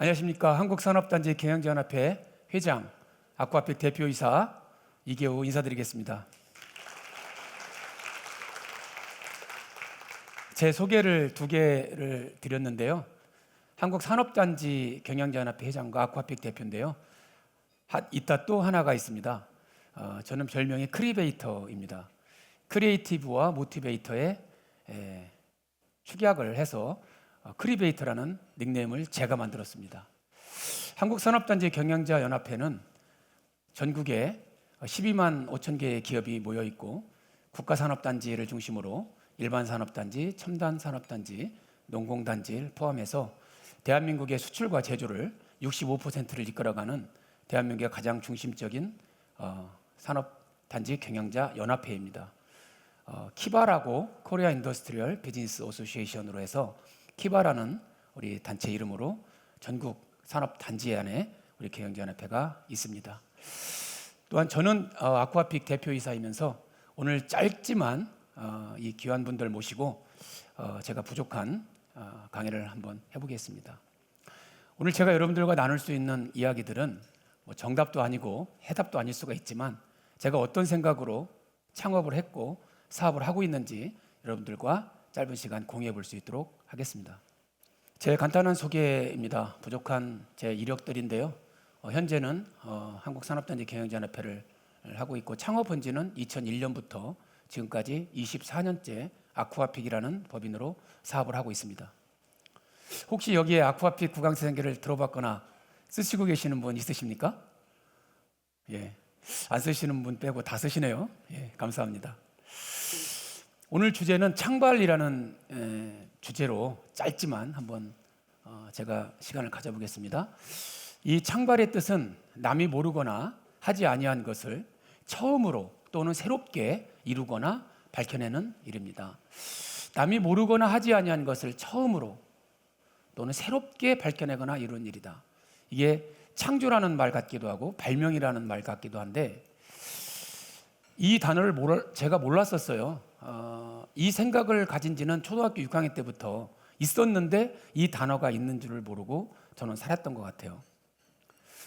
안녕하십니까. 한국산업단지 경영자연합회 회장, 아쿠아픽 대표이사 이계호 인사드리겠습니다. 제 소개를 두 개를 드렸는데요. 한국산업단지 경영자연합회 회장과 아쿠아픽 대표인데요. 이따 또 하나가 있습니다. 저는 별명이 크리베이터입니다. 크리에이티브와 모티베이터의 축약을 해서 크리베이터라는 닉네임을 제가 만들었습니다. 한국산업단지 경영자연합회는 전국에 12만 5천 개의 기업이 모여 있고 국가산업단지를 중심으로 일반산업단지, 첨단산업단지, 농공단지를 포함해서 대한민국의 수출과 제조를 65%를 이끌어가는 대한민국의 가장 중심적인 산업단지 경영자연합회입니다. 키바라고 코리아 인더스트리얼 비즈니스 어소시에이션으로 해서 키바라는 우리 단체 이름으로 전국 산업단지 안에 우리 경영자연합회가 있습니다. 또한 저는 아쿠아픽 대표이사이면서 오늘 짧지만 이 귀한 분들 모시고 제가 부족한 강의를 한번 해보겠습니다. 오늘 제가 여러분들과 나눌 수 있는 이야기들은 뭐 정답도 아니고 해답도 아닐 수가 있지만 제가 어떤 생각으로 창업을 했고 사업을 하고 있는지 여러분들과 짧은 시간 공유해 볼 수 있도록 하겠습니다. 제 간단한 소개입니다. 부족한 제 이력들인데요. 현재는 한국산업단지 경영자연합회를 하고 있고 창업한 지는 2001년부터 지금까지 24년째 아쿠아픽이라는 법인으로 사업을 하고 있습니다. 혹시 여기에 아쿠아픽 구강세정기를 들어봤거나 쓰시고 계시는 분 있으십니까? 예, 안 쓰시는 분 빼고 다 쓰시네요. 예, 감사합니다. 오늘 주제는 창발이라는 주제로 짧지만 한번 제가 시간을 가져보겠습니다. 이 창발의 뜻은 남이 모르거나 하지 아니한 것을 처음으로 또는 새롭게 이루거나 밝혀내는 일입니다. 남이 모르거나 하지 아니한 것을 처음으로 또는 새롭게 밝혀내거나 이루는 일이다. 이게 창조라는 말 같기도 하고 발명이라는 말 같기도 한데 이 단어를 제가 몰랐었어요. 이 생각을 가진 지는 초등학교 6학년 때부터 있었는데 이 단어가 있는 줄을 모르고 저는 살았던 것 같아요.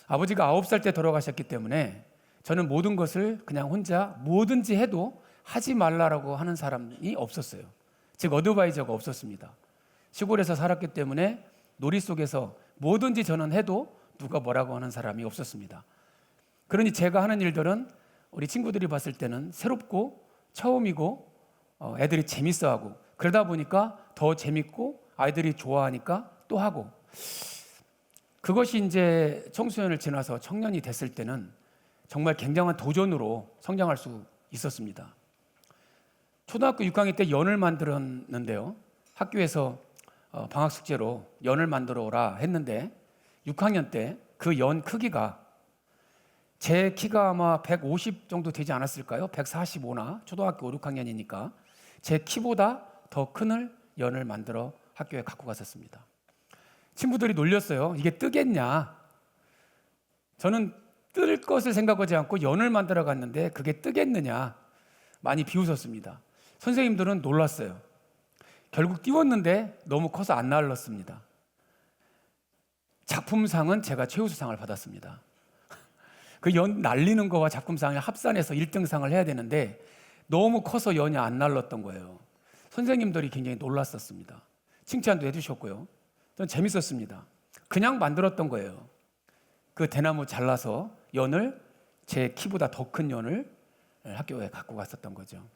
아버지가 9살 때 돌아가셨기 때문에 저는 모든 것을 그냥 혼자 뭐든지 해도 하지 말라라고 하는 사람이 없었어요. 즉 어드바이저가 없었습니다. 시골에서 살았기 때문에 놀이 속에서 뭐든지 저는 해도 누가 뭐라고 하는 사람이 없었습니다. 그러니 제가 하는 일들은 우리 친구들이 봤을 때는 새롭고 처음이고 애들이 재밌어하고 그러다 보니까 더 재밌고 아이들이 좋아하니까 또 하고 그것이 이제 청소년을 지나서 청년이 됐을 때는 정말 굉장한 도전으로 성장할 수 있었습니다. 초등학교 6학년 때 연을 만들었는데요. 학교에서 방학 숙제로 연을 만들어 오라 했는데 6학년 때 그 연 크기가 제 키가 아마 150 정도 되지 않았을까요? 145나 초등학교 5, 6학년이니까 제 키보다 더 큰 연을 만들어 학교에 갖고 갔었습니다. 친구들이 놀렸어요. 이게 뜨겠냐? 저는 뜰 것을 생각하지 않고 연을 만들어 갔는데 그게 뜨겠느냐? 많이 비웃었습니다. 선생님들은 놀랐어요. 결국 띄웠는데 너무 커서 안 날랐습니다. 작품상은 제가 최우수상을 받았습니다. 그 연 날리는 거와 작품상을 합산해서 1등상을 해야 되는데 너무 커서 연이 안 날랐던 거예요. 선생님들이 굉장히 놀랐었습니다. 칭찬도 해주셨고요. 전 재밌었습니다. 그냥 만들었던 거예요. 그 대나무 잘라서 연을 제 키보다 더 큰 연을 학교에 갖고 갔었던 거죠.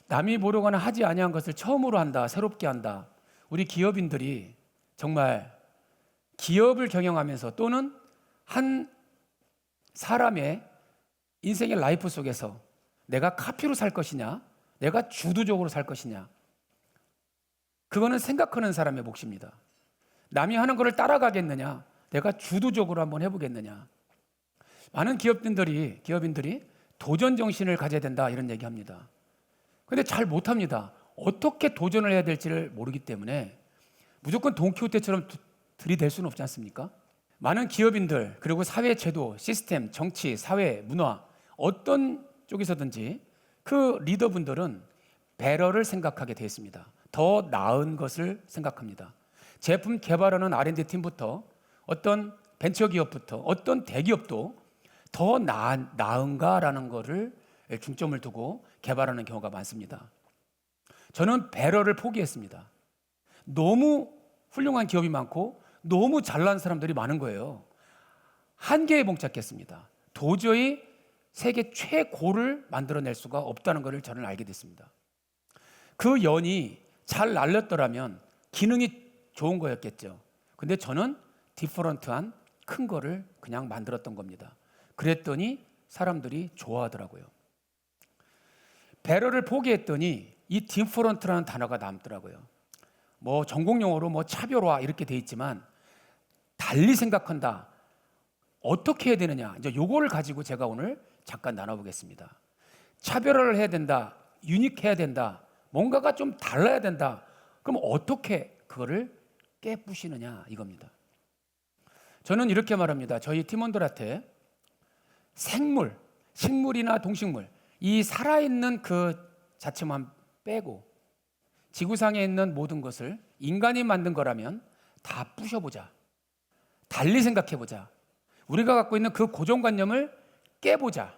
남이 모르거나 하지 아니한 것을 처음으로 한다, 새롭게 한다. 우리 기업인들이 정말 기업을 경영하면서 또는 한 사람의 인생의 라이프 속에서 내가 카피로 살 것이냐, 내가 주도적으로 살 것이냐. 그거는 생각하는 사람의 몫입니다. 남이 하는 것을 따라가겠느냐, 내가 주도적으로 한번 해보겠느냐. 많은 기업인들이 도전 정신을 가져야 된다 이런 얘기합니다. 근데 잘 못합니다. 어떻게 도전을 해야 될지를 모르기 때문에 무조건 돈키호테처럼 들이댈 수는 없지 않습니까? 많은 기업인들 그리고 사회 제도, 시스템, 정치, 사회, 문화 어떤 쪽에서든지 그 리더분들은 배러를 생각하게 되어 있습니다. 더 나은 것을 생각합니다. 제품 개발하는 R&D 팀부터 어떤 벤처기업부터 어떤 대기업도 더 나은가라는 거를 중점을 두고 개발하는 경우가 많습니다. 저는 배럴을 포기했습니다. 너무 훌륭한 기업이 많고 너무 잘난 사람들이 많은 거예요. 한계에 봉착했습니다. 도저히 세계 최고를 만들어낼 수가 없다는 것을 저는 알게 됐습니다. 그 연이 잘 날렸더라면 기능이 좋은 거였겠죠. 근데 저는 디퍼런트한 큰 거를 그냥 만들었던 겁니다. 그랬더니 사람들이 좋아하더라고요. 배럴을 포기했더니 이 디퍼런트라는 단어가 남더라고요. 뭐 전공용어로 뭐 차별화 이렇게 돼 있지만 달리 생각한다. 어떻게 해야 되느냐? 이제 요거를 가지고 제가 오늘 잠깐 나눠보겠습니다. 차별화를 해야 된다. 유니크해야 된다. 뭔가가 좀 달라야 된다. 그럼 어떻게 그거를 깨부시느냐 이겁니다. 저는 이렇게 말합니다. 저희 팀원들한테 생물, 식물이나 동식물 이 살아있는 그 자체만 빼고 지구상에 있는 모든 것을 인간이 만든 거라면 다 부셔보자. 달리 생각해보자. 우리가 갖고 있는 그 고정관념을 깨보자.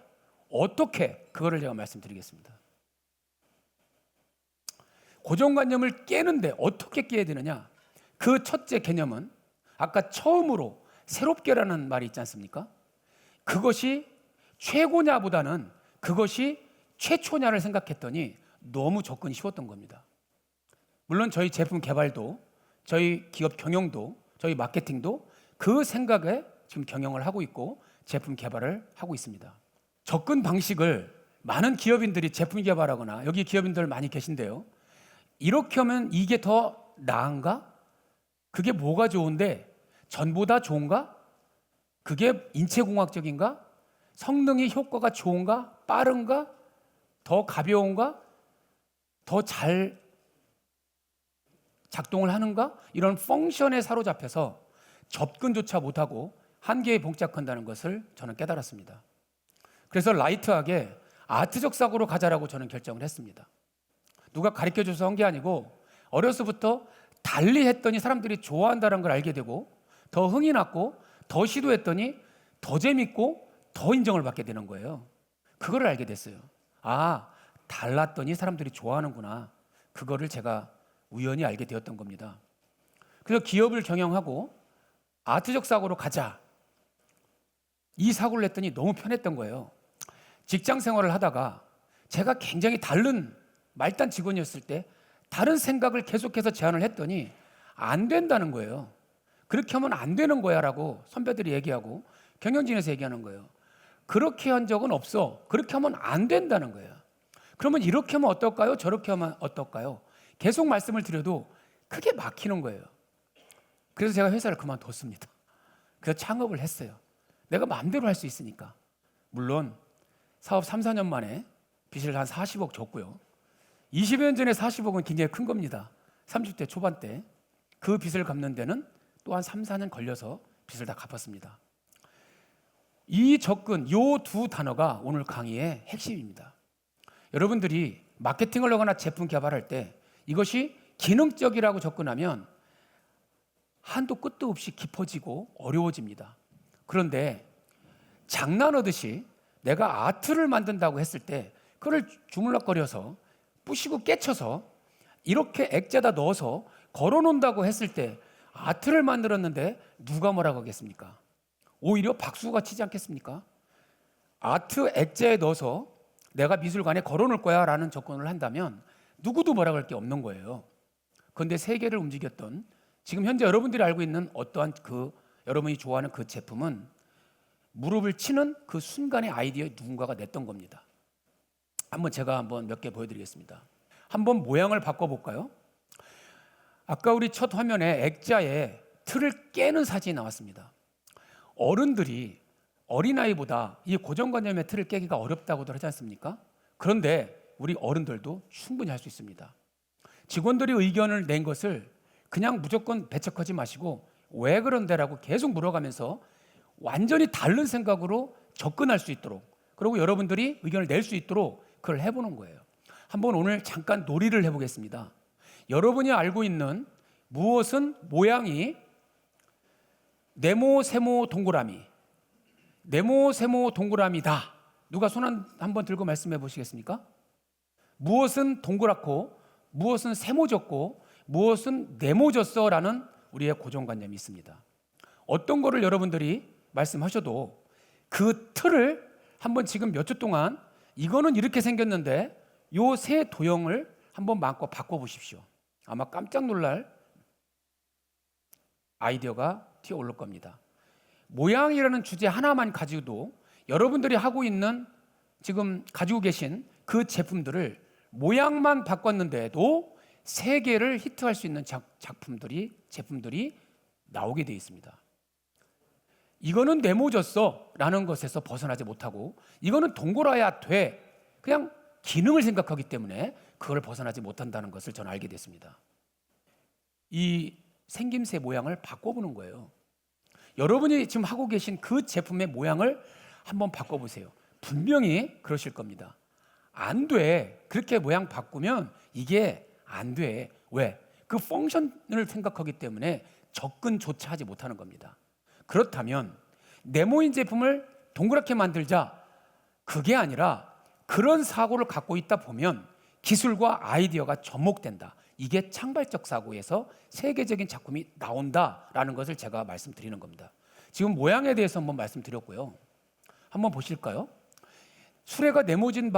어떻게 그거를 제가 말씀드리겠습니다. 고정관념을 깨는데 어떻게 깨야 되느냐? 그 첫째 개념은 아까 처음으로 새롭게라는 말이 있지 않습니까? 그것이 최고냐보다는 그것이 최초냐를 생각했더니 너무 접근이 쉬웠던 겁니다. 물론 저희 제품 개발도 저희 기업 경영도 저희 마케팅도 그 생각에 지금 경영을 하고 있고 제품 개발을 하고 있습니다. 접근 방식을 많은 기업인들이 제품 개발하거나 여기 기업인들 많이 계신데요. 이렇게 하면 이게 더 나은가? 그게 뭐가 좋은데 전보다 좋은가? 그게 인체공학적인가? 성능이 효과가 좋은가? 빠른가? 더 가벼운가? 더 잘 작동을 하는가? 이런 펑션에 사로잡혀서 접근조차 못하고 한계에 봉착한다는 것을 저는 깨달았습니다. 그래서 라이트하게 아트적 사고로 가자라고 저는 결정을 했습니다. 누가 가르쳐줘서 한 게 아니고 어려서부터 달리 했더니 사람들이 좋아한다는 걸 알게 되고 더 흥이 났고 더 시도했더니 더 재밌고 더 인정을 받게 되는 거예요. 그거를 알게 됐어요. 아, 달랐더니 사람들이 좋아하는구나. 그거를 제가 우연히 알게 되었던 겁니다. 그래서 기업을 경영하고 아트적 사고로 가자. 이 사고를 냈더니 너무 편했던 거예요. 직장 생활을 하다가 제가 굉장히 다른 말단 직원이었을 때 다른 생각을 계속해서 제안을 했더니 안 된다는 거예요. 그렇게 하면 안 되는 거야 라고 선배들이 얘기하고 경영진에서 얘기하는 거예요. 그렇게 한 적은 없어. 그렇게 하면 안 된다는 거예요. 그러면 이렇게 하면 어떨까요? 저렇게 하면 어떨까요? 계속 말씀을 드려도 크게 막히는 거예요. 그래서 제가 회사를 그만뒀습니다. 그래서 창업을 했어요. 내가 마음대로 할 수 있으니까. 물론 사업 3, 4년 만에 빚을 한 40억 줬고요. 20여 년 전에 40억은 굉장히 큰 겁니다. 30대 초반 때 그 빚을 갚는 데는 또 한 3, 4년 걸려서 빚을 다 갚았습니다. 이 접근, 요 두 단어가 오늘 강의의 핵심입니다. 여러분들이 마케팅을 하거나 제품 개발할 때 이것이 기능적이라고 접근하면 한도 끝도 없이 깊어지고 어려워집니다. 그런데 장난하듯이 내가 아트를 만든다고 했을 때 그걸 주물럭거려서 부시고 깨쳐서 이렇게 액자다 넣어서 걸어놓는다고 했을 때 아트를 만들었는데 누가 뭐라고 하겠습니까? 오히려 박수가 치지 않겠습니까? 아트 액자에 넣어서 내가 미술관에 걸어놓을 거야 라는 접근을 한다면 누구도 뭐라고 할 게 없는 거예요. 그런데 세계를 움직였던 지금 현재 여러분들이 알고 있는 어떠한 그 여러분이 좋아하는 그 제품은 무릎을 치는 그 순간의 아이디어에 누군가가 냈던 겁니다. 제가 몇 개 보여드리겠습니다. 한번 모양을 바꿔볼까요? 아까 우리 첫 화면에 액자에 틀을 깨는 사진이 나왔습니다. 어른들이 어린아이보다 이 고정관념의 틀을 깨기가 어렵다고들 하지 않습니까? 그런데 우리 어른들도 충분히 할 수 있습니다. 직원들이 의견을 낸 것을 그냥 무조건 배척하지 마시고 왜 그런데라고 계속 물어가면서 완전히 다른 생각으로 접근할 수 있도록 그리고 여러분들이 의견을 낼 수 있도록 그걸 해보는 거예요. 한번 오늘 잠깐 놀이를 해보겠습니다. 여러분이 알고 있는 무엇은 모양이 네모 세모 동그라미, 네모 세모 동그라미다. 누가 손 한번 들고 말씀해 보시겠습니까? 무엇은 동그랗고 무엇은 세모졌고 무엇은 네모졌어라는 우리의 고정관념이 있습니다. 어떤 거를 여러분들이 말씀하셔도 그 틀을 한번 지금 몇 주 동안 이거는 이렇게 생겼는데 요 세 도형을 한번 마음껏 바꿔보십시오. 아마 깜짝 놀랄 아이디어가 튀어오를 겁니다. 모양이라는 주제 하나만 가지고도 여러분들이 하고 있는 지금 가지고 계신 그 제품들을 모양만 바꿨는데도 세 개를 히트할 수 있는 제품들이 나오게 되어 있습니다. 이거는 네모졌어 라는 것에서 벗어나지 못하고 이거는 동그라야 돼. 그냥 기능을 생각하기 때문에 그걸 벗어나지 못한다는 것을 저는 알게 됐습니다. 이 생김새 모양을 바꿔보는 거예요. 여러분이 지금 하고 계신 그 제품의 모양을 한번 바꿔보세요. 분명히 그러실 겁니다. 안 돼. 그렇게 모양 바꾸면 이게 안 돼. 왜? 그 펑션을 생각하기 때문에 접근조차 하지 못하는 겁니다. 그렇다면 네모인 제품을 동그랗게 만들자. 그게 아니라 그런 사고를 갖고 있다 보면 기술과 아이디어가 접목된다. 이게 창발적 사고에서 세계적인 작품이 나온다라는 것을 제가 말씀드리는 겁니다. 지금 모양에 대해서 한번 말씀드렸고요. 한번 보실까요? 수레가 네모진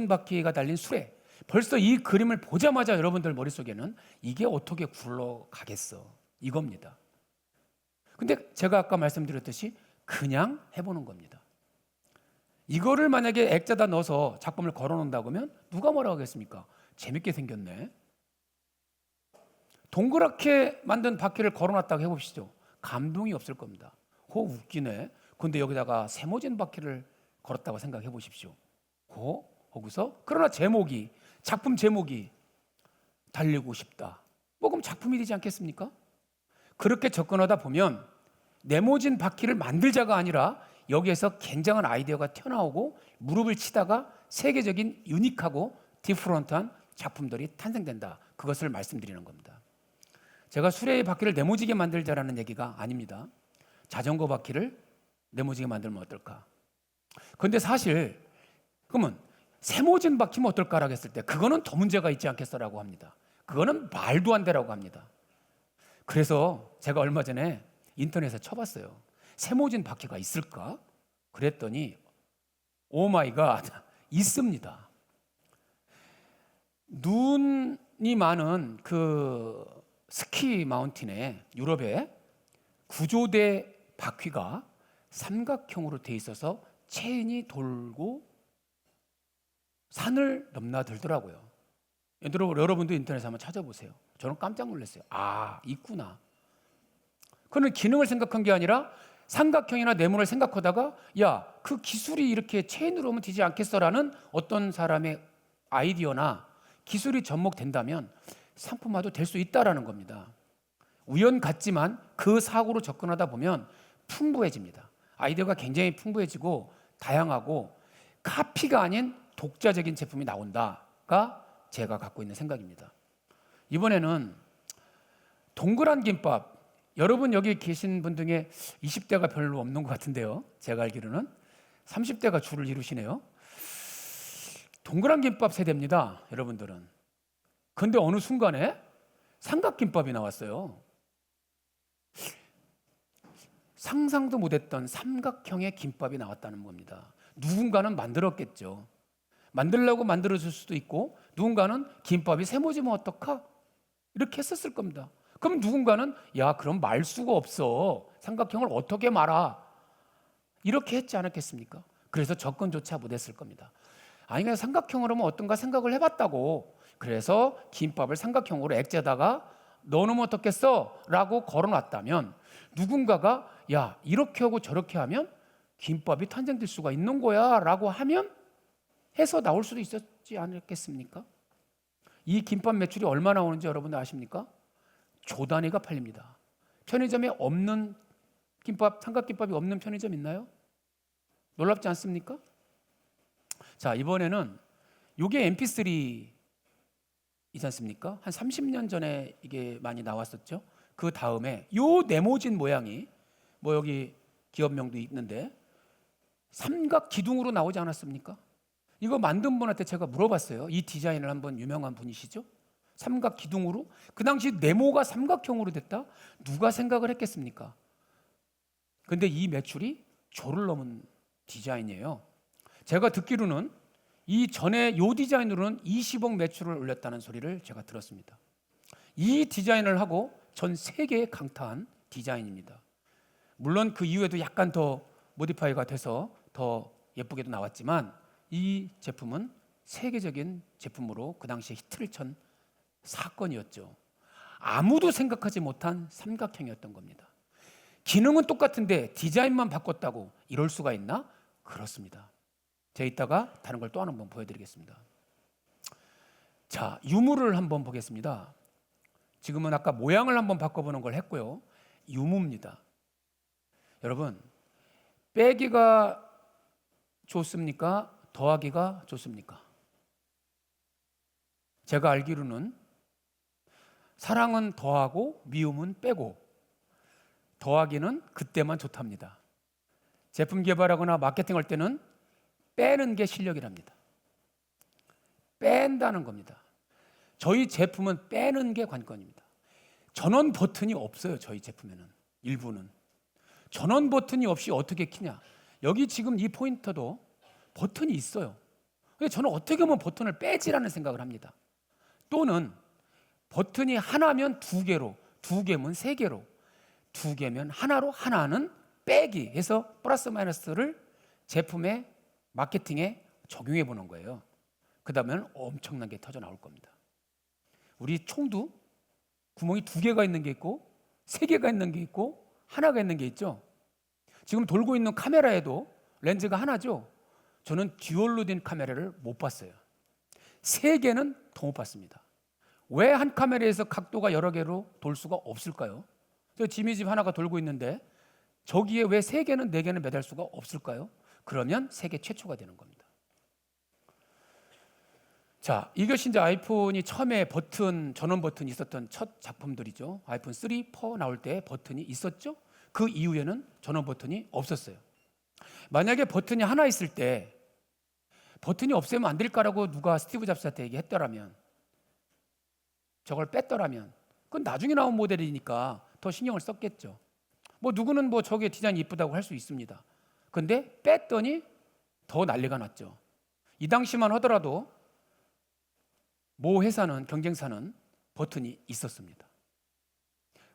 바퀴가 달린 수레. 벌써 이 그림을 보자마자 여러분들 머릿속에는 이게 어떻게 굴러가겠어? 이겁니다. 근데 제가 아까 말씀드렸듯이 그냥 해보는 겁니다. 이거를 만약에 액자다 넣어서 작품을 걸어놓는다고 하면 누가 뭐라고 하겠습니까? 재밌게 생겼네. 동그랗게 만든 바퀴를 걸어놨다고 해봅시죠. 감동이 없을 겁니다. 웃기네. 근데 여기다가 세모진 바퀴를 걸었다고 생각해 보십시오. 거기서 그러나 작품 제목이 달리고 싶다. 그럼 작품이 되지 않겠습니까? 그렇게 접근하다 보면 네모진 바퀴를 만들자가 아니라 여기에서 굉장한 아이디어가 튀어나오고 무릎을 치다가 세계적인 유니크하고 디프런트한 작품들이 탄생된다. 그것을 말씀드리는 겁니다. 제가 수레의 바퀴를 네모지게 만들자라는 얘기가 아닙니다. 자전거 바퀴를 네모지게 만들면 어떨까? 그런데 사실 그러면 세모진 바퀴면 어떨까라고 했을 때 그거는 더 문제가 있지 않겠어라고 합니다. 그거는 말도 안 되라고 합니다. 그래서 제가 얼마 전에 인터넷에 쳐봤어요. 세모진 바퀴가 있을까? 그랬더니 오 마이 갓 있습니다. 눈이 많은 그 스키 마운틴에 유럽에 구조대 바퀴가 삼각형으로 돼 있어서 체인이 돌고 산을 넘나들더라고요. 여러분도 인터넷에 한번 찾아보세요. 저는 깜짝 놀랐어요. 있구나. 그는 기능을 생각한 게 아니라 삼각형이나 네모를 생각하다가 그 기술이 이렇게 체인으로 오면 되지 않겠어라는 어떤 사람의 아이디어나 기술이 접목된다면 상품화도 될 수 있다라는 겁니다. 우연 같지만 그 사고로 접근하다 보면 풍부해집니다. 아이디어가 굉장히 풍부해지고 다양하고 카피가 아닌 독자적인 제품이 나온다가 제가 갖고 있는 생각입니다. 이번에는 동그란 김밥, 여러분 여기 계신 분 중에 20대가 별로 없는 것 같은데요. 제가 알기로는 30대가 주를 이루시네요. 동그란 김밥 세대입니다. 여러분들은. 그런데 어느 순간에 삼각김밥이 나왔어요. 상상도 못했던 삼각형의 김밥이 나왔다는 겁니다. 누군가는 만들었겠죠. 만들려고 만들어줄 수도 있고 누군가는 김밥이 세모지면 어떡하? 이렇게 했었을 겁니다. 그럼 누군가는 그럼 말 수가 없어. 삼각형을 어떻게 말아? 이렇게 했지 않았겠습니까? 그래서 접근조차 못했을 겁니다. 그냥 삼각형으로 하면 어떤가 생각을 해봤다고. 그래서 김밥을 삼각형으로 액자에다가 넣어놓으면 어떻겠어? 라고 걸어놨다면 누군가가 이렇게 하고 저렇게 하면 김밥이 탄생될 수가 있는 거야 라고 하면 해서 나올 수도 있었지 않겠습니까? 이 김밥 매출이 얼마 나오는지 여러분들 아십니까? 조 단위가 팔립니다. 편의점에 없는 김밥, 삼각김밥이 없는 편의점 있나요? 놀랍지 않습니까? 자, 이번에는 이게 mp3 있습니다. 이지 않습니까? 한 30년 전에 이게 많이 나왔었죠. 그 다음에 요 네모진 모양이 뭐 여기 기업명도 있는데 삼각 기둥으로 나오지 않았습니까? 이거 만든 분한테 제가 물어봤어요. 이 디자인을 한번 유명한 분이시죠? 삼각 기둥으로? 그 당시 네모가 삼각형으로 됐다? 누가 생각을 했겠습니까? 근데 이 매출이 조를 넘은 디자인이에요. 제가 듣기로는 이 전에 이 디자인으로는 20억 매출을 올렸다는 소리를 제가 들었습니다. 이 디자인을 하고 전 세계에 강타한 디자인입니다. 물론 그 이후에도 약간 더 모디파이가 돼서 더 예쁘게도 나왔지만 이 제품은 세계적인 제품으로 그 당시에 히트를 친 사건이었죠. 아무도 생각하지 못한 삼각형이었던 겁니다. 기능은 똑같은데 디자인만 바꿨다고 이럴 수가 있나? 그렇습니다. 제가 이따가 다른 걸 또 한번 보여드리겠습니다. 자, 유무를 한번 보겠습니다. 지금은 아까 모양을 한번 바꿔보는 걸 했고요. 유무입니다. 여러분, 빼기가 좋습니까? 더하기가 좋습니까? 제가 알기로는 사랑은 더하고 미움은 빼고 더하기는 그때만 좋답니다. 제품 개발하거나 마케팅할 때는 빼는 게 실력이랍니다. 뺀다는 겁니다. 저희 제품은 빼는 게 관건입니다. 전원 버튼이 없어요. 저희 제품에는 일부는 전원 버튼이 없이 어떻게 키냐. 여기 지금 이 포인터도 버튼이 있어요. 근데 저는 어떻게 보면 버튼을 빼지라는 생각을 합니다. 또는 버튼이 하나면 두 개로, 두 개면 세 개로, 두 개면 하나로, 하나는 빼기 해서 플러스 마이너스를 제품의 마케팅에 적용해 보는 거예요. 그 다음엔 엄청나게 터져 나올 겁니다. 우리 총도 구멍이 두 개가 있는 게 있고 세 개가 있는 게 있고 하나가 있는 게 있죠. 지금 돌고 있는 카메라에도 렌즈가 하나죠. 저는 듀얼로 된 카메라를 못 봤어요. 세 개는 더 못 봤습니다. 왜 한 카메라에서 각도가 여러 개로 돌 수가 없을까요? 저 지미 집 하나가 돌고 있는데 저기에 왜 세 개는 네 개는 매달 수가 없을까요? 그러면 세계 최초가 되는 겁니다. 자, 이것이 이제 아이폰이 처음에 버튼, 전원 버튼이 있었던 첫 작품들이죠. 아이폰 3, 4 나올 때 버튼이 있었죠. 그 이후에는 전원 버튼이 없었어요. 만약에 버튼이 하나 있을 때 버튼이 없애면 안 될까라고 누가 스티브 잡스한테 얘기했더라면, 저걸 뺐더라면, 그건 나중에 나온 모델이니까 더 신경을 썼겠죠. 뭐 누구는 뭐 저게 디자인이 이쁘다고 할 수 있습니다. 근데 뺐더니 더 난리가 났죠. 이 당시만 하더라도 모 회사는, 경쟁사는 버튼이 있었습니다.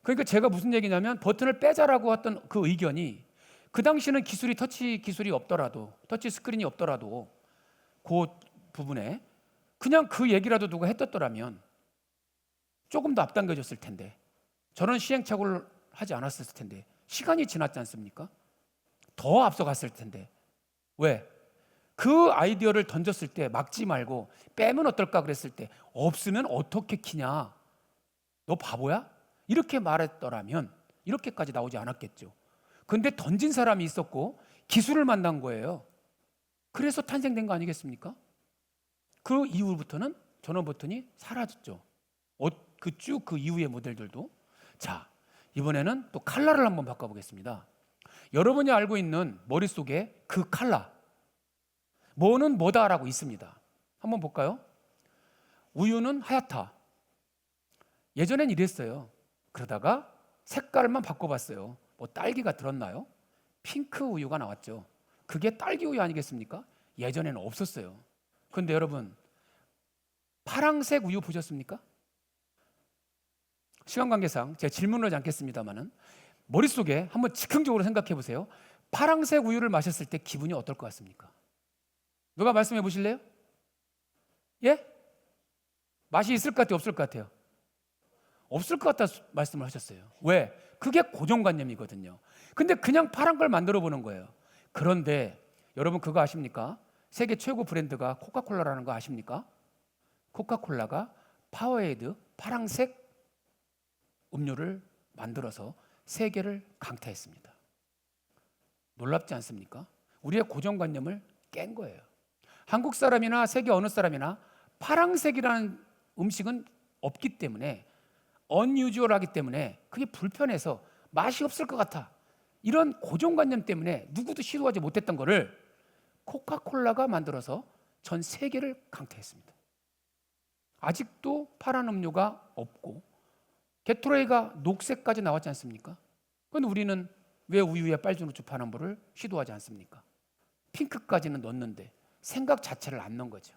그러니까 제가 무슨 얘기냐면 버튼을 빼자라고 했던 그 의견이 그 당시는 기술이 터치 기술이 없더라도, 터치 스크린이 없더라도 그 부분에 그냥 그 얘기라도 누가 했었더라면 조금 더 앞당겨졌을 텐데, 저는 시행착오를 하지 않았을 텐데, 시간이 지났지 않습니까? 더 앞서갔을 텐데. 왜? 그 아이디어를 던졌을 때 막지 말고 빼면 어떨까 그랬을 때 없으면 어떻게 키냐? 너 바보야? 이렇게 말했더라면 이렇게까지 나오지 않았겠죠. 근데 던진 사람이 있었고 기술을 만난 거예요. 그래서 탄생된 거 아니겠습니까? 그 이후부터는 전원 버튼이 사라졌죠. 그 이후의 모델들도. 자, 이번에는 또 컬러를 한번 바꿔보겠습니다. 여러분이 알고 있는 머릿속에 그 컬러, 뭐는 뭐다라고 있습니다. 한번 볼까요? 우유는 하얗다. 예전엔 이랬어요. 그러다가 색깔만 바꿔봤어요. 뭐 딸기가 들었나요? 핑크 우유가 나왔죠. 그게 딸기 우유 아니겠습니까? 예전에는 없었어요. 그런데 여러분, 파랑색 우유 보셨습니까? 시간 관계상 제가 질문을 하지 않겠습니다만은 머릿속에 한번 즉흥적으로 생각해 보세요. 파랑색 우유를 마셨을 때 기분이 어떨 것 같습니까? 누가 말씀해 보실래요? 예? 맛이 있을 것 같아요? 없을 것 같아요? 없을 것 같다 말씀을 하셨어요. 왜? 그게 고정관념이거든요. 근데 그냥 파란 걸 만들어 보는 거예요. 그런데 여러분 그거 아십니까? 세계 최고 브랜드가 코카콜라라는 거 아십니까? 코카콜라가 파워에이드 파랑색 음료를 만들어서 세계를 강타했습니다. 놀랍지 않습니까? 우리의 고정관념을 깬 거예요. 한국 사람이나 세계 어느 사람이나 파랑색이라는 음식은 없기 때문에 unusual하기 때문에 그게 불편해서 맛이 없을 것 같아. 이런 고정관념 때문에 누구도 시도하지 못했던 거를 코카콜라가 만들어서 전 세계를 강타했습니다. 아직도 파란 음료가 없고 게토레이가 녹색까지 나왔지 않습니까? 그런데 우리는 왜 우유에 빨주노초 파는 거를 시도하지 않습니까? 핑크까지는 넣었는데 생각 자체를 안 넣은 거죠.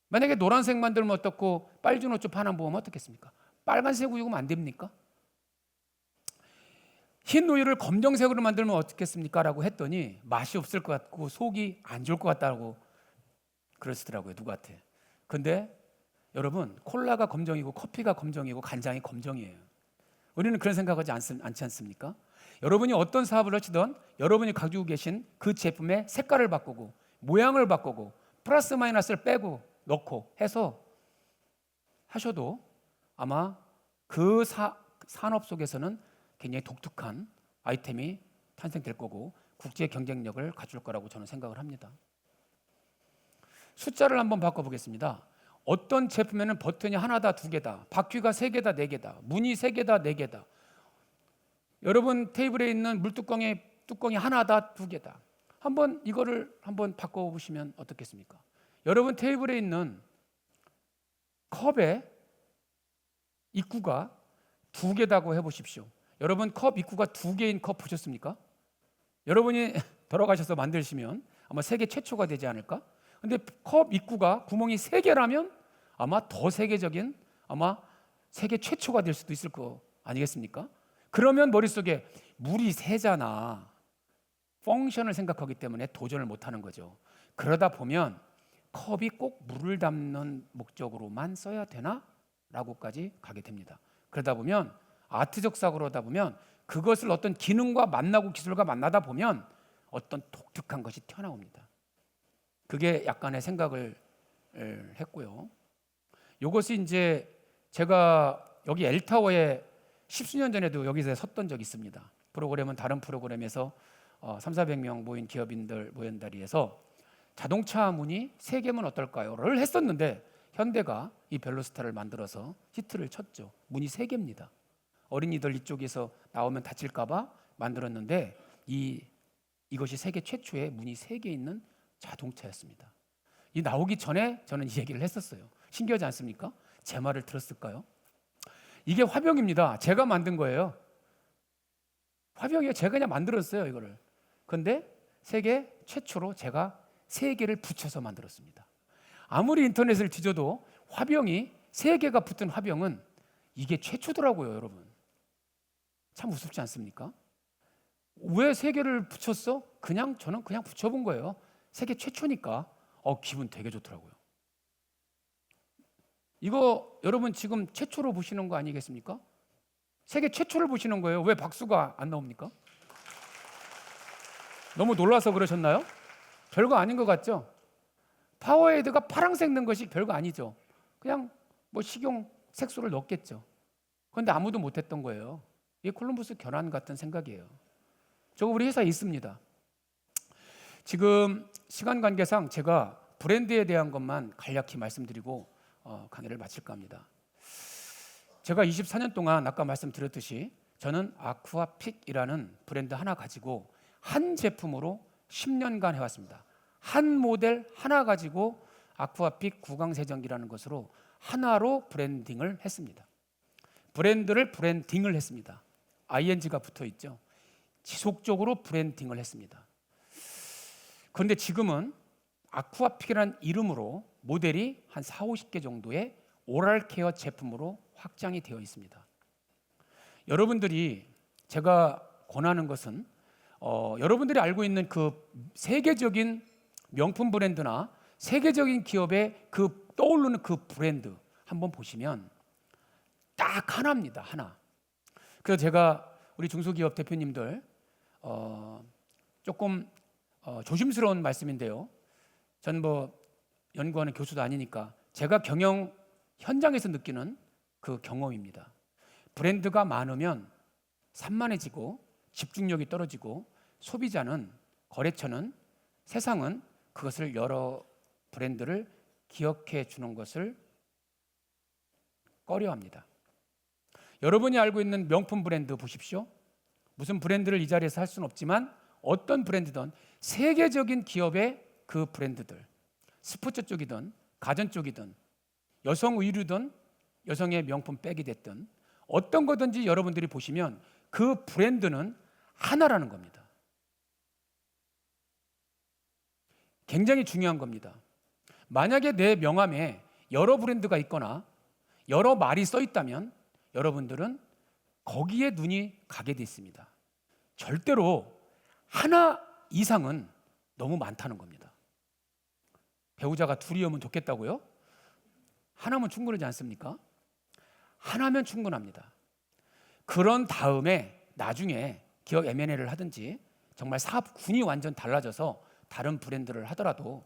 만약에 노란색 만들면 어떻고 빨주노초 파는 보면 어떻겠습니까? 빨간색 우유면 안 됩니까? 흰 우유를 검정색으로 만들면 어떻겠습니까? 라고 했더니 맛이 없을 것 같고 속이 안 좋을 것 같다고 그러시더라고요, 누구한테. 근데 여러분, 콜라가 검정이고 커피가 검정이고 간장이 검정이에요. 우리는 그런 생각하지 않지 않습니까? 여러분이 어떤 사업을 하시든 여러분이 가지고 계신 그 제품의 색깔을 바꾸고 모양을 바꾸고 플러스 마이너스를 빼고 넣고 해서 하셔도 아마 그 산업 속에서는 굉장히 독특한 아이템이 탄생될 거고 국제 경쟁력을 갖출 거라고 저는 생각을 합니다. 숫자를 한번 바꿔보겠습니다. 어떤 제품에는 버튼이 하나다, 두 개다, 바퀴가 세 개다, 네 개다, 문이 세 개다, 네 개다. 여러분 테이블에 있는 물뚜껑의 뚜껑이 하나다, 두 개다. 한번 이거를 한번 바꿔보시면 어떻겠습니까? 여러분 테이블에 있는 컵의 입구가 두 개다고 해보십시오. 여러분 컵 입구가 두 개인 컵 보셨습니까? 여러분이 돌아가셔서 만드시면 아마 세계 최초가 되지 않을까? 근데 컵 입구가 구멍이 세 개라면 아마 더 세계적인 아마 세계 최초가 될 수도 있을 거 아니겠습니까? 그러면 머릿속에 물이 새잖아. 펑션을 생각하기 때문에 도전을 못하는 거죠. 그러다 보면 컵이 꼭 물을 담는 목적으로만 써야 되나? 라고까지 가게 됩니다. 그러다 보면 아트적 사고로다 보면 그것을 어떤 기능과 만나고 기술과 만나다 보면 어떤 독특한 것이 튀어나옵니다. 그게 약간의 생각을 했고요. 이것이 이제 제가 여기 엘타워에 10수년 전에도 여기서 섰던 적이 있습니다. 프로그램은 다른 프로그램에서 3,400명 모인 기업인들 모인 자리에서 자동차 문이 3개면 어떨까요?를 했었는데 현대가 이 벨로스타를 만들어서 히트를 쳤죠. 문이 3개입니다. 어린이들 이쪽에서 나오면 다칠까 봐 만들었는데 이것이 세계 최초의 문이 3개 있는 자동차였습니다. 이 나오기 전에 저는 이 얘기를 했었어요. 신기하지 않습니까? 제 말을 들었을까요? 이게 화병입니다. 제가 만든 거예요. 화병이요. 제가 그냥 만들었어요, 이거를. 근데 세계 최초로 제가 3개를 붙여서 만들었습니다. 아무리 인터넷을 뒤져도 화병이 3개가 붙은 화병은 이게 최초더라고요, 여러분. 참 우습지 않습니까? 왜 3개를 붙였어? 저는 그냥 붙여본 거예요. 세계 최초니까 기분 되게 좋더라고요. 이거 여러분 지금 최초로 보시는 거 아니겠습니까? 세계 최초를 보시는 거예요. 왜 박수가 안 나옵니까? 너무 놀라서 그러셨나요? 별거 아닌 것 같죠? 파워에이드가 파란색 넣은 것이 별거 아니죠. 그냥 뭐 식용 색소를 넣었겠죠. 그런데 아무도 못했던 거예요. 이게 콜럼버스 결함 같은 생각이에요. 저거 우리 회사에 있습니다. 지금 시간 관계상 제가 브랜드에 대한 것만 간략히 말씀드리고 강의를 마칠까 합니다. 제가 24년 동안 아까 말씀드렸듯이 저는 아쿠아픽이라는 브랜드 하나 가지고 한 제품으로 10년간 해왔습니다. 한 모델 하나 가지고 아쿠아픽 구강세정기라는 것으로 하나로 브랜딩을 했습니다. 브랜드를 브랜딩을 했습니다. ing가 붙어 있죠. 지속적으로 브랜딩을 했습니다. 그런데 지금은 아쿠아픽이라는 이름으로 모델이 한 4, 50개 정도의 오랄 케어 제품으로 확장이 되어 있습니다. 여러분들이 제가 권하는 것은 여러분들이 알고 있는 그 세계적인 명품 브랜드나 세계적인 기업의 그 떠오르는 그 브랜드 한번 보시면 딱 하나입니다. 하나. 그래서 제가 우리 중소기업 대표님들 조금 조심스러운 말씀인데요. 전 뭐 연구하는 교수도 아니니까 제가 경영 현장에서 느끼는 그 경험입니다. 브랜드가 많으면 산만해지고 집중력이 떨어지고 소비자는 거래처는 세상은 그것을 여러 브랜드를 기억해 주는 것을 꺼려합니다. 여러분이 알고 있는 명품 브랜드 보십시오. 무슨 브랜드를 이 자리에서 할 수는 없지만 어떤 브랜드든 세계적인 기업의 그 브랜드들, 스포츠 쪽이든 가전 쪽이든 여성 의류든 여성의 명품 백이 됐든 어떤 거든지 여러분들이 보시면 그 브랜드는 하나라는 겁니다. 굉장히 중요한 겁니다. 만약에 내 명함에 여러 브랜드가 있거나 여러 말이 써 있다면 여러분들은 거기에 눈이 가게 돼 있습니다. 절대로 하나 이상은 너무 많다는 겁니다. 배우자가 둘이 오면 좋겠다고요? 하나면 충분하지 않습니까? 하나면 충분합니다. 그런 다음에 나중에 기업 M&A를 하든지 정말 사업군이 완전 달라져서 다른 브랜드를 하더라도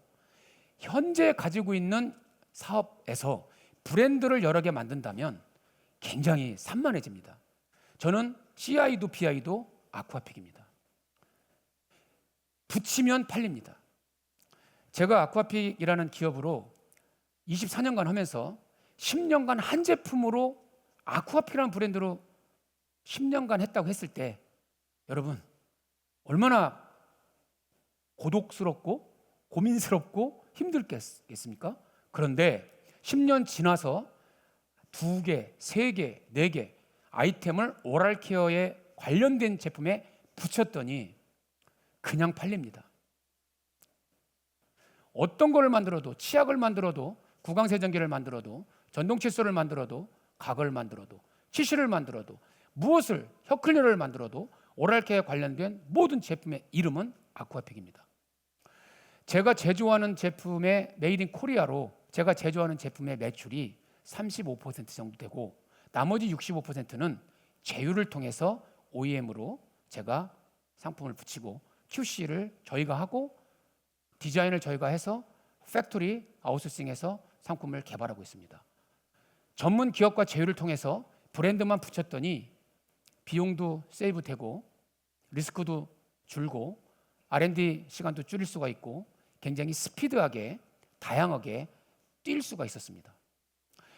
현재 가지고 있는 사업에서 브랜드를 여러 개 만든다면 굉장히 산만해집니다. 저는 CI도 BI도 아쿠아픽입니다. 붙이면 팔립니다. 제가 아쿠아픽이라는 기업으로 24년간 하면서 10년간 한 제품으로 아쿠아픽이라는 브랜드로 10년간 했다고 했을 때 여러분 얼마나 고독스럽고 고민스럽고 힘들겠습니까? 그런데 10년 지나서 2개, 3개, 4개 아이템을 오랄케어에 관련된 제품에 붙였더니 그냥 팔립니다. 어떤 걸 만들어도 치약을 만들어도 구강세정기를 만들어도 전동칫솔을 만들어도 각을 만들어도 티슈를 만들어도 무엇을 혀클리너를 만들어도 오랄케어에 관련된 모든 제품의 이름은 아쿠아픽입니다. 제가 제조하는 제품의 메이드 인 코리아로 제가 제조하는 제품의 매출이 35% 정도 되고 나머지 65%는 제휴를 통해서 OEM으로 제가 상품을 붙이고 QC를 저희가 하고 디자인을 저희가 해서 팩토리 아웃소싱해서 상품을 개발하고 있습니다. 전문 기업과 제휴를 통해서 브랜드만 붙였더니 비용도 세이브 되고 리스크도 줄고 R&D 시간도 줄일 수가 있고 굉장히 스피드하게 다양하게 뛸 수가 있었습니다.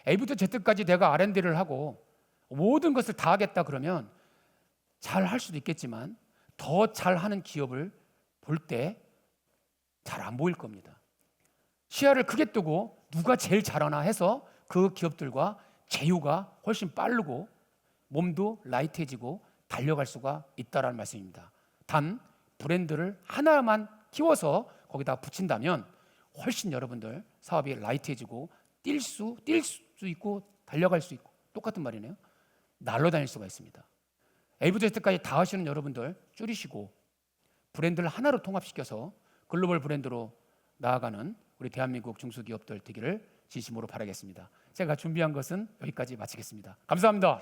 A부터 Z까지 내가 R&D를 하고 모든 것을 다 하겠다 그러면 잘 할 수도 있겠지만 더 잘하는 기업을 볼 때 잘 안 보일 겁니다. 시야를 크게 뜨고 누가 제일 잘하나 해서 그 기업들과 제휴가 훨씬 빠르고 몸도 라이트해지고 달려갈 수가 있다라는 말씀입니다. 단 브랜드를 하나만 키워서 거기다 붙인다면 훨씬 여러분들 사업이 라이트해지고 뛸 수 있고 달려갈 수 있고 똑같은 말이네요. 날아다닐 수가 있습니다. A부터 Z까지 다 하시는 여러분들 줄이시고 브랜드를 하나로 통합시켜서 글로벌 브랜드로 나아가는 우리 대한민국 중소기업들 되기를 진심으로 바라겠습니다. 제가 준비한 것은 여기까지 마치겠습니다. 감사합니다.